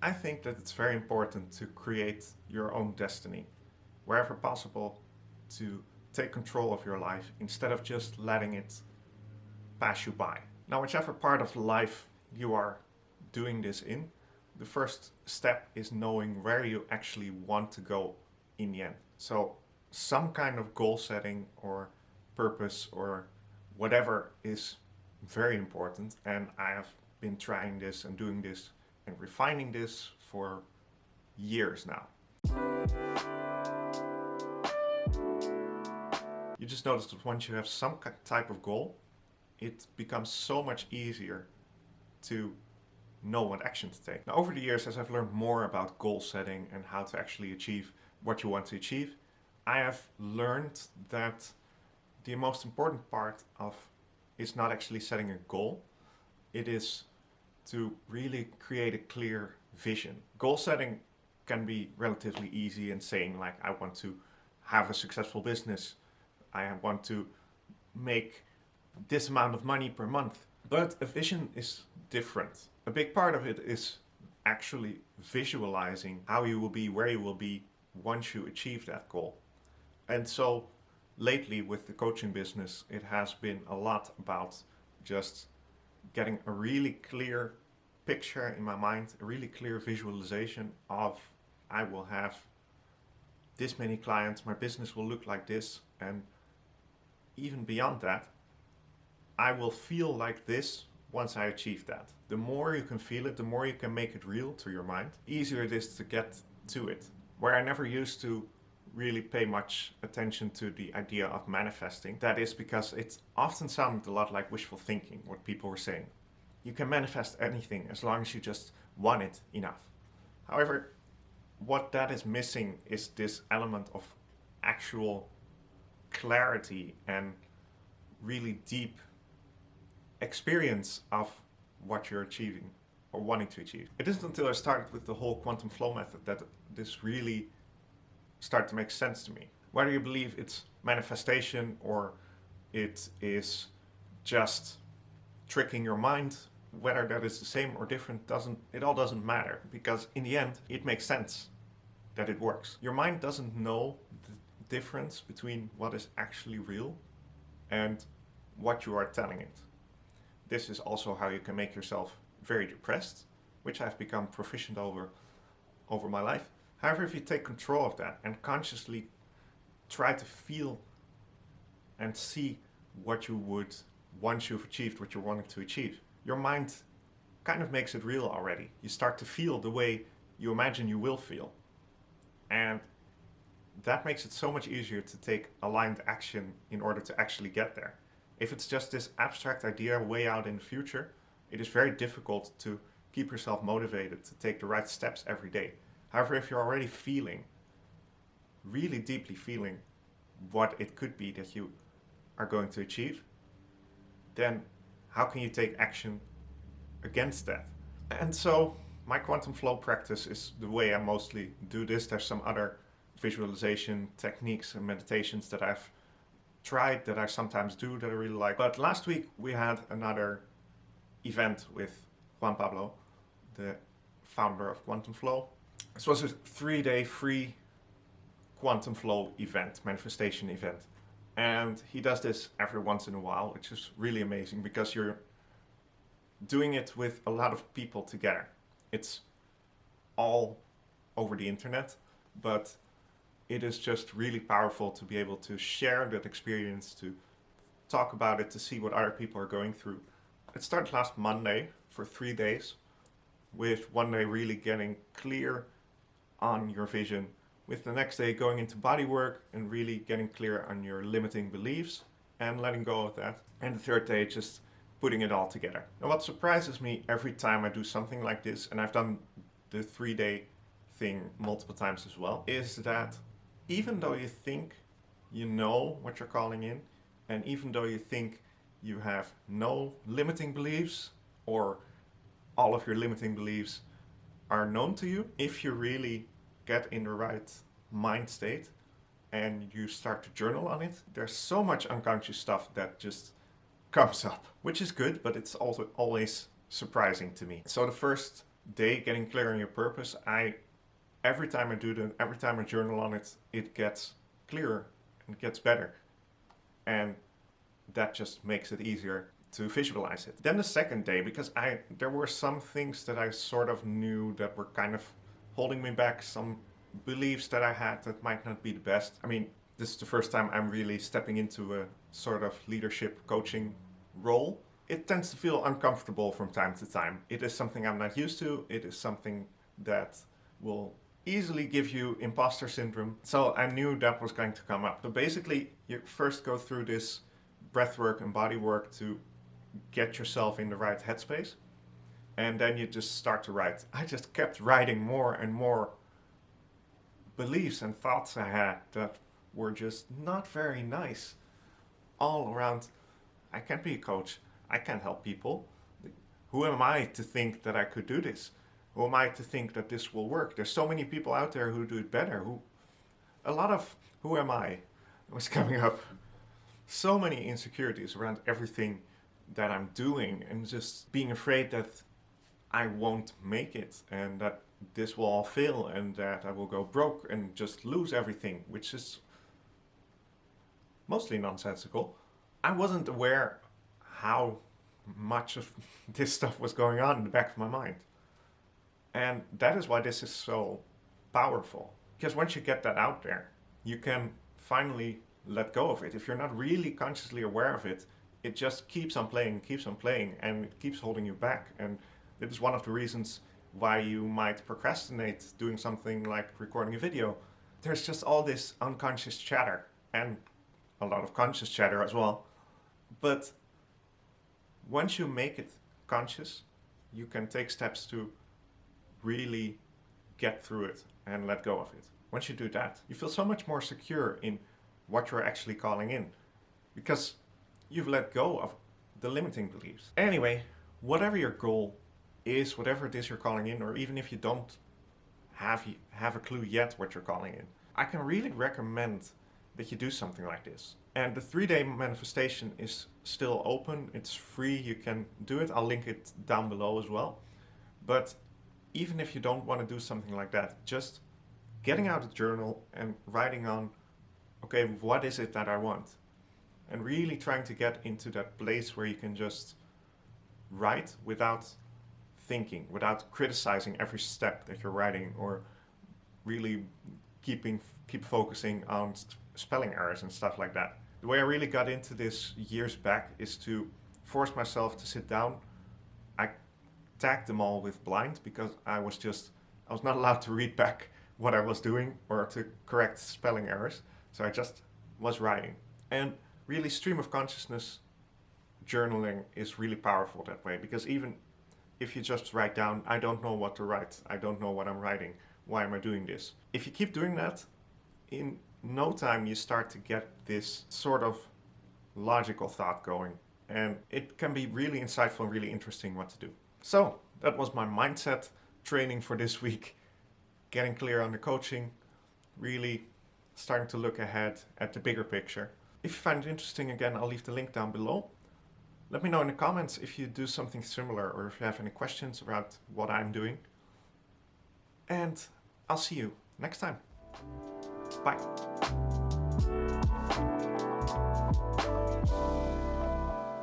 I think that it's very important to create your own destiny, wherever possible, to take control of your life instead of just letting it pass you by. Now, whichever part of life you are doing this in, the first step is knowing where you actually want to go in the end. So, some kind of goal setting or purpose or whatever is very important, and I have been trying this and doing this and refining this for years now. You just notice that once you have some type of goal, it becomes so much easier to know what action to take. Now, over the years, as I've learned more about goal setting and how to actually achieve what you want to achieve, I have learned that the most important part of is not actually setting a goal. It is to really create a clear vision. Goal setting can be relatively easy and saying like, I want to have a successful business. I want to make this amount of money per month. But a vision is different. A big part of it is actually visualizing how you will be, where you will be once you achieve that goal. And so lately with the coaching business, it has been a lot about just getting a really clear picture in my mind, a really clear visualization of I will have this many clients, my business will look like this, and even beyond that, I will feel like this once I achieve that. The more you can feel it, the more you can make it real to your mind, the easier it is to get to it. Where I never used to really pay much attention to the idea of manifesting, that is because it often sounded a lot like wishful thinking, what people were saying. You can manifest anything as long as you just want it enough. However, what that is missing is this element of actual clarity and really deep experience of what you're achieving or wanting to achieve. It isn't until I started with the whole quantum flow method that this really started to make sense to me. Whether you believe it's manifestation or it is just tricking your mind, whether that is the same or different, it all doesn't matter, because in the end it makes sense that it works. Your mind doesn't know the difference between what is actually real and what you are telling it. This is also how you can make yourself very depressed, which I've become proficient over my life. However, if you take control of that and consciously try to feel and see what you would, once you've achieved what you're wanting to achieve, your mind kind of makes it real already. You start to feel the way you imagine you will feel. And that makes it so much easier to take aligned action in order to actually get there. If it's just this abstract idea way out in the future, it is very difficult to keep yourself motivated to take the right steps every day. However, if you're already feeling, really deeply feeling what it could be that you are going to achieve, then how can you take action against that? And so my quantum flow practice is the way I mostly do this. There's some other visualization techniques and meditations that I've tried, that I sometimes do, that I really like. But last week we had another event with Juan Pablo, the founder of Quantum Flow. This was a 3-day free Quantum Flow event, manifestation event. And he does this every once in a while, which is really amazing because you're doing it with a lot of people together. It's all over the internet, but it is just really powerful to be able to share that experience, to talk about it, to see what other people are going through. It started last Monday for 3 days, with one day really getting clear on your vision, with the next day going into body work and really getting clear on your limiting beliefs and letting go of that. And the third day just putting it all together. Now what surprises me every time I do something like this, and I've done the 3-day thing multiple times as well, is that even though you think you know what you're calling in, and even though you think you have no limiting beliefs, or all of your limiting beliefs are known to you, if you really get in the right mind state and you start to journal on it, there's so much unconscious stuff that just comes up, which is good, but it's also always surprising to me. So the first day, getting clear on your purpose, every time I do that, every time I journal on it, it gets clearer and it gets better. And that just makes it easier to visualize it. Then the second day, because there were some things that I sort of knew that were kind of holding me back, some beliefs that I had that might not be the best. I mean, this is the first time I'm really stepping into a sort of leadership coaching role. It tends to feel uncomfortable from time to time. It is something I'm not used to. It is something that will easily give you imposter syndrome. So I knew that was going to come up. So basically, you first go through this breath work and body work to get yourself in the right headspace. And then you just start to write. I just kept writing more and more beliefs and thoughts I had that were just not very nice all around. I can't be a coach. I can't help people. Who am I to think that I could do this? Who am I to think that this will work? There's so many people out there who do it better. A lot of who am I was coming up. So many insecurities around everything that I'm doing, and just being afraid that I won't make it and that this will all fail and that I will go broke and just lose everything, which is mostly nonsensical. I wasn't aware how much of this stuff was going on in the back of my mind. And that is why this is so powerful. Because once you get that out there, you can finally let go of it. If you're not really consciously aware of it, it just keeps on playing, and it keeps holding you back. And it is one of the reasons why you might procrastinate doing something like recording a video. There's just all this unconscious chatter, and a lot of conscious chatter as well. But once you make it conscious, you can take steps to really get through it and let go of it. Once you do that, you feel so much more secure in what you're actually calling in, because you've let go of the limiting beliefs. Anyway, whatever your goal is, whatever it is you're calling in, or even if you don't have a clue yet what you're calling in, I can really recommend that you do something like this. And the 3-day manifestation is still open. It's free. You can do it. I'll link it down below as well. But even if you don't want to do something like that, just getting out a journal and writing on, okay, what is it that I want? And really trying to get into that place where you can just write without thinking, without criticizing every step that you're writing, or really keep focusing on spelling errors and stuff like that. The way I really got into this years back is to force myself to sit down. I tagged them all with blind because I was not allowed to read back what I was doing or to correct spelling errors. So I just was writing. And really, stream of consciousness journaling is really powerful that way, because even if you just write down, I don't know what to write, I don't know what I'm writing, why am I doing this? If you keep doing that, in no time you start to get this sort of logical thought going, and it can be really insightful and really interesting what to do. So that was my mindset training for this week, getting clear on the coaching, really starting to look ahead at the bigger picture. If you find it interesting, again, I'll leave the link down below. Let me know in the comments if you do something similar or if you have any questions about what I'm doing. And I'll see you next time. Bye.